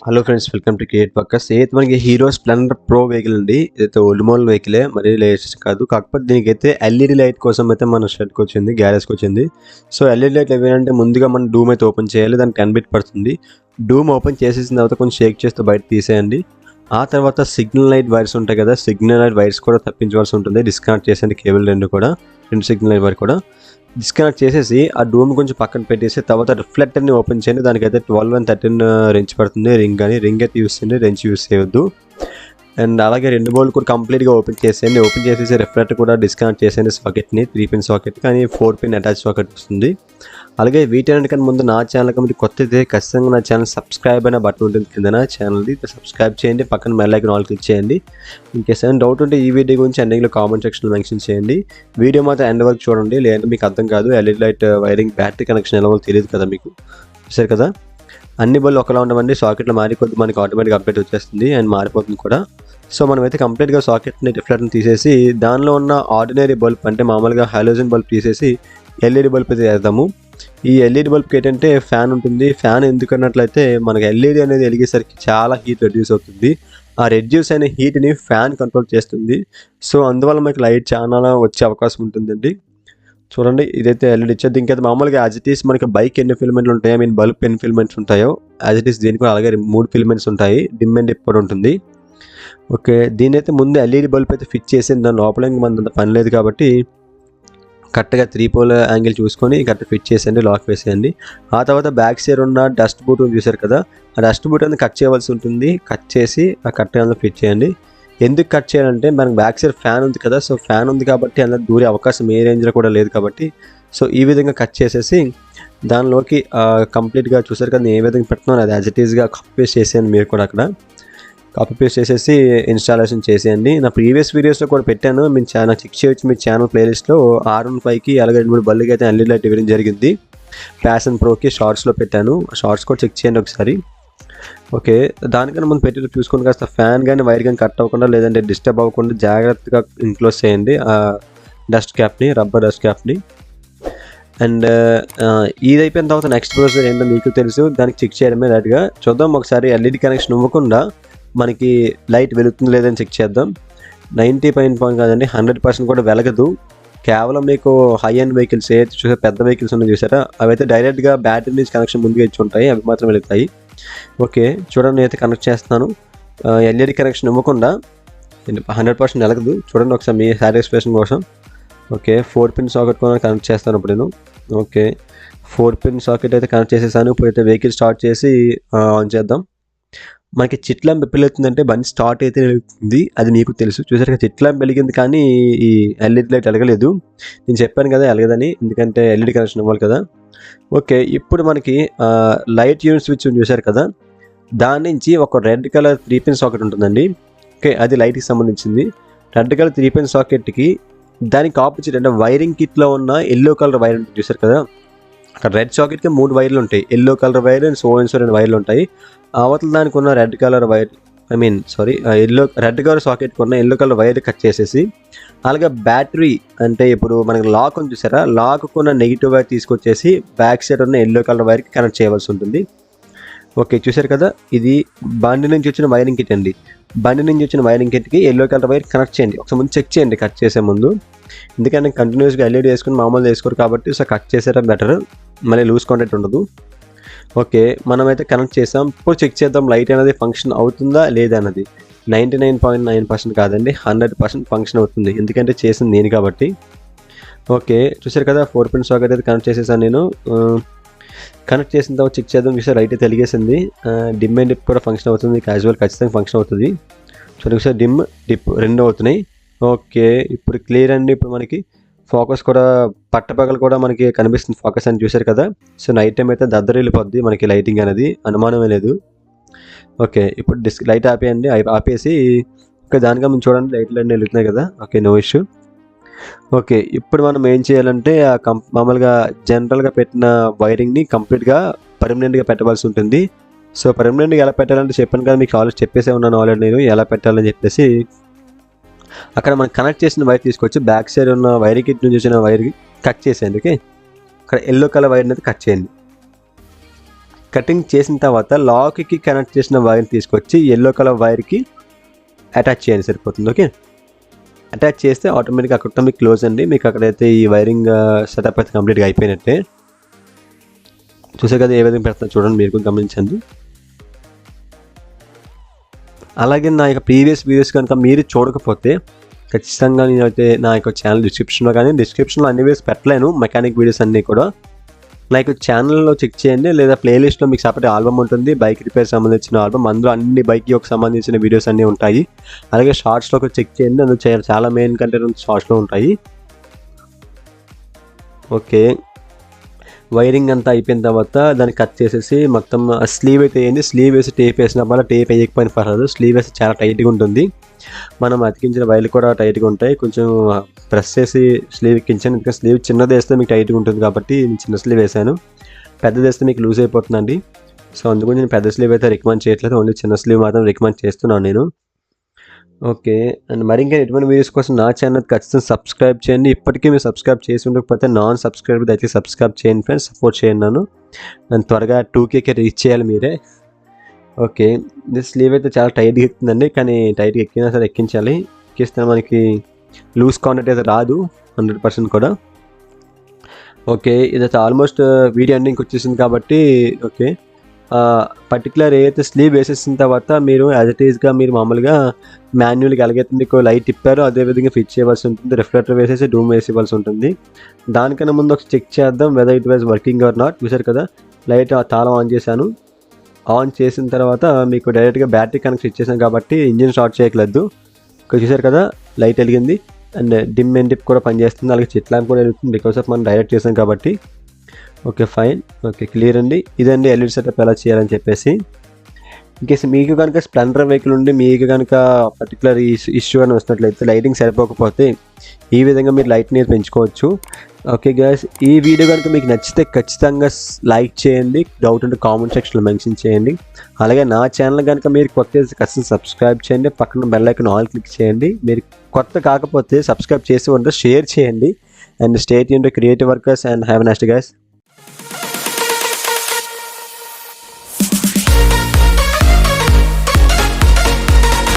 Hello friends, welcome to cre.ativeworkers. అయితే మనకి hero Splendor pro vehicle అండి. ఇదైతే ఓల్డ్ మోడల్ వెహికలే, మరీ లేటెస్ట్ కాదు. కాకపోతే దీనికైతే ఎల్ఈడి లైట్ కోసం అయితే మన షెడ్కి వచ్చింది, గ్యారేజ్కి వచ్చింది. సో ఎల్ఈడి లైట్ ఏమంటే ముందుగా మనం డూమ్ అయితే ఓపెన్ చేయాలి. దానికి 10 బిట్ పడుతుంది. డూమ్ ఓపెన్ చేసేసిన తర్వాత కొంచెం షేక్ చేస్తూ బయట తీసేయండి. ఆ తర్వాత సిగ్నల్ లైట్ వైర్స్ ఉంటాయి కదా, సిగ్నల్ లైట్ వైర్స్ కూడా తప్పించవలసి ఉంటుంది. డిస్కనెక్ట్ చేసేయండి కేబుల్ రెండు సిగ్నల్ లైట్ వైర్ కూడా డిస్కనెక్ట్ చేసేసి ఆ డూమ్ కొంచెం పక్కన పెట్టేసి తర్వాత రిఫ్లెక్టర్ని ఓపెన్ చేయండి. దానికైతే 12 and 13 రెంచ్ పడుతుంది. రింగ్ అయితే యూస్ చేయండి, రెంచ్ యూస్ చేయవద్దు. అండ్ అలాగే 2 బోల్ట్ కూడా కంప్లీట్గా ఓపెన్ చేసేయండి. ఓపెన్ చేసేసి రిఫ్లెక్టర్ కూడా డిస్కనెక్ట్ చేసేయండి సాకెట్ని, 3 పిన్ సాకెట్, కానీ 4 పిన్ అటాచ్ సాకెట్ వస్తుంది. అలాగే వీటన్నిటికన్నా ముందు నా ఛానల్కి మీరు కొత్త అయితే ఖచ్చితంగా నా ఛానల్ సబ్స్క్రైబ్ అయిన బటన్ ఉంటుంది కింద, నా ఛానల్ది సబ్స్క్రైబ్ చేయండి. పక్కన బెల్ ఐకాన్ ఆల్ క్లిక్ చేయండి. ఇంకేస్ ఏమైనా డౌట్ ఉంటే ఈ వీడియో గురించి ఎండింగ్లో కామెంట్ సెక్షన్లో మెన్షన్ చేయండి. వీడియో మాత్రం ఎండ్ వరకు చూడండి, లేదంటే మీకు అర్థం కాదు. LED light wiring battery connection ఎలా తెలియదు కదా మీకు, సరే కదా. అన్ని బళ్ళు ఒకలా ఉండమండి, సాకెట్లో మారి కొద్ది మనకి ఆటోమేటిక్ అప్డేట్ వచ్చేస్తుంది అండ్ మారిపోతుంది కూడా. సో మనమైతే కంప్లీట్గా సాకెట్ని రిఫ్లెక్టర్ని తీసేసి దానిలో ఉన్న ఆర్డినరీ బల్బ్ అంటే మామూలుగా హాలోజన్ బల్బ్ తీసేసి ఎల్ఈడి బల్బ్ అయితే వేద్దాము. ఈ ఎల్ఈడి బల్బ్కి ఏంటంటే ఫ్యాన్ ఉంటుంది. ఫ్యాన్ ఎందుకన్నట్లయితే మనకి ఎల్ఈడి అనేది వెలిగేసరికి చాలా హీట్ రెడ్యూస్ అవుతుంది. ఆ రెడ్యూస్ అయిన హీట్ని ఫ్యాన్ కంట్రోల్ చేస్తుంది. సో అందువల్ల మనకి లైట్ చాలా వచ్చే అవకాశం ఉంటుందండి. చూడండి, ఇదైతే ఎల్ఈడి ఇచ్చేది. ఇంకైతే మామూలుగా యాజ్ ఇట్ ఈస్ మనకి బైక్ ఎన్ని ఫిల్మెంట్లు ఉంటాయో, బల్బ్ ఎన్ని ఫిల్మెంట్స్ ఉంటాయో యాజ్ ఇట్ ఈస్ దీనికి కూడా అలాగే 3 ఫిల్మెంట్స్ ఉంటాయి. డిమ్ అండ్ డిప్ కూడా ఉంటుంది. ఓకే, దీని అయితే ముందు ఎల్ఈడి బల్బ్ అయితే ఫిట్ చేసి దాని లోపల ఇంక మన పని లేదు కాబట్టి కరెక్ట్గా 3 పోల్ యాంగిల్ చూసుకొని కరెక్ట్ ఫిట్ చేసేయండి, లాక్ వేసేయండి. ఆ తర్వాత బ్యాక్ సైడ్ ఉన్న డస్ట్ బూట్ చూసారు కదా, ఆ డస్ట్ బూట్ అనేది కట్ చేయవలసి ఉంటుంది. కట్ చేసి ఆ కరెక్ట్గా ఫిట్ చేయండి. ఎందుకు కట్ చేయాలంటే మనకి బ్యాక్ సైడ్ ఫ్యాన్ ఉంది కదా, సో ఫ్యాన్ ఉంది కాబట్టి అందులో దూరే అవకాశం ఏ రేంజ్లో కూడా లేదు కాబట్టి, సో ఈ విధంగా కట్ చేసేసి దానిలోకి కంప్లీట్గా చూసారు కదా నేను ఏ విధంగా పెడుతున్నాను అది యాజ్ ఇట్ ఈస్గా కాపీ పేస్ట్ చేసేయండి. మీరు కూడా అక్కడ కాపీ పేస్ట్ చేసేసి ఇన్స్టాలేషన్ చేసేయండి. నా ప్రీవియస్ వీడియోస్లో కూడా పెట్టాను, మీరు నాకు చెక్ చేయొచ్చు. మీ ఛానల్ ప్లేలిస్ట్లో R15కి అలాగే 2-3 బల్లికి అయితే ఎల్ఈడి లైట్ ఇవ్వడం జరిగింది. ప్యాషన్ ప్రోకి షార్ట్స్లో పెట్టాను, షార్ట్స్ కూడా చెక్ చేయండి ఒకసారి. ఓకే, దానికన్నా ముందు పెట్టి చూసుకొని కాస్త ఫ్యాన్ కానీ వైర్ కానీ కట్ అవ్వకుండా లేదంటే డిస్టర్బ్ అవ్వకుండా జాగ్రత్తగా ఇన్క్లోజ్ చేయండి ఆ డస్ట్ క్యాప్ని, రబ్బర్ డస్ట్ క్యాప్ని. అండ్ ఇది అయిపోయిన తర్వాత నెక్స్ట్ ప్రొసీజర్ ఏంటో మీకు తెలుసు, దానికి చెక్ చేయడమే డైరెక్ట్గా. చూద్దాం ఒకసారి. ఎల్ఈడి కనెక్షన్ ఇవ్వకుండా మనకి లైట్ వెలుగుతుంది లేదని చెక్ చేద్దాం. 90% కాదండి, 100% కూడా వెలగదు. కేవలం మీకు హై అండ్ వెహికల్స్ ఏదైతే చూసారు, పెద్ద వెహికల్స్ ఉన్నాయి చూసారా, అవైతే డైరెక్ట్గా బ్యాటరీ నుంచి కనెక్షన్ ముందుగా ఇచ్చి ఉంటాయి, అవి మాత్రం వెలుగుతాయి. ఓకే, చూడండి నేనైతే కనెక్ట్ చేస్తున్నాను. ఎల్ఈడి కనెక్షన్ ఇవ్వకుండా 100% వెలగదు. చూడండి ఒకసారి మీ సాటిస్ఫాక్షన్ కోసం. ఓకే, 4 పిన్ సాకెట్ కూడా కనెక్ట్ చేస్తాను ఇప్పుడు నేను. ఓకే, 4 పిన్ సాకెట్ అయితే కనెక్ట్ చేసేసాను. ఇప్పుడైతే వెహికల్ స్టార్ట్ చేసి ఆన్ చేద్దాం. మనకి చిట్ ల్యాంప్ ఎప్పుడు వెళ్తుందంటే బండి స్టార్ట్ అయితే వెలుగుతుంది, అది మీకు తెలుసు. చూసారు, చిట్ ల్యాంప్ వెలిగింది కానీ ఈ ఎల్ఈడి లైట్ వెలగలేదు. నేను చెప్పాను కదా వెలగదని, ఎందుకంటే ఎల్ఈడి కనెక్షన్ ఇవ్వాలి కదా. ఓకే, ఇప్పుడు మనకి లైట్ యూనిట్ స్విచ్ చూసారు కదా, దాని నుంచి ఒక రెడ్ కలర్ 3 పిన్ సాకెట్ ఉంటుందండి. ఓకే, అది లైట్కి సంబంధించింది. రెడ్ కలర్ 3 పిన్ సాకెట్కి దానికి ఆపోజిట్ అంటే వైరింగ్ కిట్లో ఉన్న ఎల్లో కలర్ వైర్ ఉంటుంది చూసారు కదా, అక్కడ రెడ్ సాకెట్కి 3 వైర్లు ఉంటాయి. Yellow colour wire and so 2 వైర్లు ఉంటాయి. అవతల దానికి ఉన్న red colour wire red colour సాకెట్కి ఉన్న ఎల్లో కలర్ వైర్ కట్ చేసేసి, అలాగే బ్యాటరీ అంటే ఇప్పుడు మనకి లాక్ ఉంది చూసారా, లాక్ ఉన్న నెగిటివ్ వైర్ తీసుకొచ్చేసి బ్యాక్ సైడ్ ఉన్న ఎల్లో కలర్ వైర్కి కనెక్ట్ చేయవలసి ఉంటుంది. ఓకే, చూసారు కదా, ఇది బండి నుంచి వచ్చిన వైరింగ్ కిట్ అండి. బండి నుంచి వచ్చిన వైరింగ్ కిట్కి ఎల్లో కలర్ వైర్ కనెక్ట్ చేయండి. ఒకసారి ముందు చెక్ చేయండి కట్ చేసే ముందు, ఎందుకంటే కంటిన్యూస్గా ఎల్ఈడి వేసుకుని మామూలు వేసుకోరు కాబట్టి సో కట్ చేసేరా బెటర్, మళ్ళీ లూజ్ కాంటాక్ట్ ఉండదు. ఓకే, మనమైతే కనెక్ట్ చేసాం. ఇప్పుడు చెక్ చేద్దాం లైట్ అనేది ఫంక్షన్ అవుతుందా లేదా అన్నది. 99.9% కాదండి, 100% ఫంక్షన్ అవుతుంది, ఎందుకంటే చేసింది నేను కాబట్టి. ఓకే, చూసారు కదా 4 పిన్ సాకెట్ అయితే కనెక్ట్ చేసేసాను నేను. కనెక్ట్ చేసిన తర్వాత చెక్ చేద్దాం. చూసారు లైట్ అయితే వెలిగేసింది. డిమ్ అండ్ డిప్ కూడా ఫంక్షన్ అవుతుంది, క్యాజువల్ ఖచ్చితంగా ఫంక్షన్ అవుతుంది. చూడండి ఒకసారి డిమ్ డిప్ 2 అవుతున్నాయి. ఓకే, ఇప్పుడు క్లియర్ అండి. ఇప్పుడు మనకి ఫోకస్ కూడా పట్టపగలు కూడా మనకి కనిపిస్తుంది ఫోకస్ అని చూసారు కదా. సో నైట్ టైం అయితే దద్దరు వెళ్ళిపోద్ది మనకి లైటింగ్ అనేది, అనుమానమే లేదు. ఓకే, ఇప్పుడు లైట్ ఆపేయండి. ఆపేసి ఓకే దానిగా మనం చూడండి లైట్లు అన్నీ వెళ్తున్నాయి కదా. Okay, no issue. ఓకే, ఇప్పుడు మనం ఏం చేయాలంటే మామూలుగా జనరల్గా పెట్టిన వైరింగ్ని కంప్లీట్గా పర్మనెంట్గా పెట్టవలసి ఉంటుంది. సో పర్మనెంట్గా ఎలా పెట్టాలంటే చెప్పాను కదా మీకు, ఆల్రెడీ చెప్పేసే ఉన్నాను ఆల్రెడీ నేను ఎలా పెట్టాలని చెప్పేసి. అక్కడ మనం కనెక్ట్ చేసిన వైర్ తీసుకొచ్చి బ్యాక్ సైడ్ ఉన్న వైర్ కిట్ నుంచి వచ్చిన వైర్ కట్ చేసేయండి. ఓకే, అక్కడ ఎల్లో కలర్ వైర్ అనేది కట్ చేయండి. కటింగ్ చేసిన తర్వాత లాక్కి కనెక్ట్ చేసిన వైర్ తీసుకొచ్చి ఎల్లో కలర్ వైర్కి అటాచ్ చేయండి, సరిపోతుంది. ఓకే, అటాచ్ చేస్తే ఆటోమేటిక్గా అక్కడ మీకు క్లోజ్ అండి. మీకు అక్కడైతే ఈ వైరింగ్ సెటప్ అయితే కంప్లీట్గా అయిపోయినట్టే. చూసే కదా ఏ విధంగా పెడతాను చూడండి, మీరు కూడా గమనించండి. అలాగే నా యొక్క ప్రీవియస్ వీడియోస్ కనుక మీరు చూడకపోతే ఖచ్చితంగా నేనైతే నా యొక్క ఛానల్ డిస్క్రిప్షన్లో కానీ డిస్క్రిప్షన్లో అన్ని వీడియోస్ పెట్టలేను, మెకానిక్ వీడియోస్ అన్నీ కూడా. నా యొక్క ఛానల్లో చెక్ చేయండి, లేదా ప్లేలిస్ట్లో మీకు సపరేట్ ఆల్బమ్ ఉంటుంది, బైక్ రిపేర్ సంబంధించిన ఆల్బమ్. అందులో అన్ని బైక్కి సంబంధించిన వీడియోస్ అన్నీ ఉంటాయి. అలాగే షార్ట్స్లో కూడా చెక్ చేయండి, అందులో చాలా మెయిన్ కంటెంట్ షార్ట్స్లో ఉంటాయి. ఓకే, వైరింగ్ అంతా అయిపోయిన తర్వాత దాన్ని కట్ చేసేసి మొత్తం స్లీవ్ అయితే వేయండి. స్లీవ్ వేసి టేప్ వేసిన వల్ల టేప్ వేయకపోయిన పర్లేదు, స్లీవ్ వేసి చాలా టైట్గా ఉంటుంది. మనం అతికించిన వైర్లు కూడా టైట్గా ఉంటాయి. కొంచెం ప్రెస్ చేసి స్లీవ్ ఎక్కించాను, ఎందుకంటే స్లీవ్ చిన్నది వేస్తే మీకు టైట్గా ఉంటుంది కాబట్టి నేను చిన్న స్లీవ్ వేసాను. పెద్దది వేస్తే మీకు లూజ్ అయిపోతుందండి. సో అందుకు నేను పెద్ద స్లీవ్ అయితే రికమెండ్ చేయట్లేదు, ఓన్లీ చిన్న స్లీవ్ మాత్రం రికమెండ్ చేస్తున్నాను నేను. ఓకే, అండ్ మరి ఇంకా ఎటువంటి వీడియోస్ కోసం నా ఛానల్ ఖచ్చితంగా సబ్స్క్రైబ్ చేయండి. ఇప్పటికీ మీరు సబ్స్క్రైబ్ చేసి ఉండకపోతే నాన్ సబ్స్క్రైబ్ అయితే సబ్స్క్రైబ్ చేయండి ఫ్రెండ్స్, సపోర్ట్ చేయండి నన్ను త్వరగా 2K రీచ్ చేయాలి మీరే. ఓకే, దిస్ స్లీవ్ అయితే చాలా టైట్గా ఎక్కుతుందండి, కానీ టైట్గా ఎక్కినా సరే ఎక్కించాలి. ఎక్కిస్తే మనకి లూజ్ కాంటాక్ట్ అయితే రాదు 100% కూడా. ఓకే, ఇదైతే ఆల్మోస్ట్ వీడియో ఎండింగ్కి వచ్చేసింది కాబట్టి ఓకే, పర్టికులర్ ఏదైతే స్లీవ్ వేసేసిన తర్వాత మీరు యాజ్ ఇట్ ఈస్గా మీరు మామూలుగా మాన్యువల్గా ఎలాగైతే మీకు లైట్ తిప్పారో అదేవిధంగా ఫిట్ చేయవలసి ఉంటుంది. రిఫ్లెక్టర్ వేసేసి డూమ్ వేసేవలసి ఉంటుంది. దానికన్నా ముందు ఒక చెక్ చేద్దాం whether it was working or not. చూసారు కదా, లైట్ తాళం ఆన్ చేశాను. ఆన్ చేసిన తర్వాత మీకు డైరెక్ట్గా బ్యాటరీ కనెక్ట్ ఇచ్చేసాను కాబట్టి ఇంజిన్ స్టార్ట్ చేయట్లేదు. ఇక్కడ చూసారు కదా, లైట్ వెలిగింది అండ్ డిమ్ అండ్ డిప్ కూడా పనిచేస్తుంది. అలాగే చిట్ ల్యాంప్ కూడా వెలుగుతుంది, బికాస్ ఆఫ్ మనం డైరెక్ట్ చేసాం కాబట్టి. ఓకే ఫైన్, ఓకే క్లియర్ అండి. ఇదండి ఎల్ఈడి సెటప్ ఎలా చేయాలని చెప్పేసి. ఇన్కేస్ మీకు కనుక స్ప్లెండర్ వెహికల్ ఉండి మీకు కనుక పర్టికులర్ ఇష్యూ అని వస్తున్నట్లయితే, లైటింగ్ సరిపోకపోతే ఈ విధంగా మీరు లైట్ని పెంచుకోవచ్చు. ఓకే గైస్, ఈ వీడియో కనుక మీకు నచ్చితే ఖచ్చితంగా లైక్ చేయండి, డౌట్ ఉంటే కామెంట్ సెక్షన్లో మెన్షన్ చేయండి. అలాగే నా ఛానల్ కనుక మీరు కొత్త ఖచ్చితంగా సబ్స్క్రైబ్ చేయండి, పక్కన బెల్ ఐకాన్ ఆల్ క్లిక్ చేయండి. మీరు కొత్త కాకపోతే సబ్స్క్రైబ్ చేసి ఉంటే షేర్ చేయండి. And stay tuned to creative workers and have a nice day guys.